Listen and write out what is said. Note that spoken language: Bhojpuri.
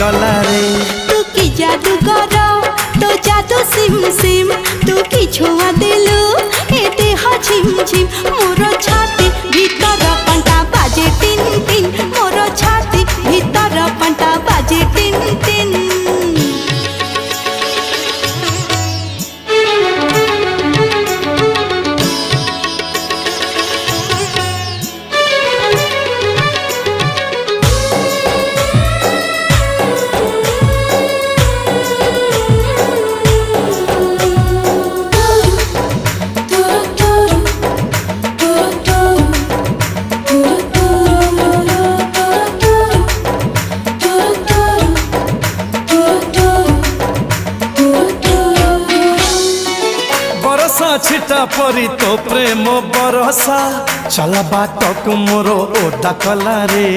गला रे। तू की जादू कर तो जादू सिम सिम तू की छुआ दिलु ए देह झिम झिम मोर छाती भीतर पंटा बाजे टिन टिन मोर छाती भीतर पंटा बाजे टिन टिन। बरसा छिटा परी तो प्रेम बरसा चला बाटक मोर ओदा कला रे।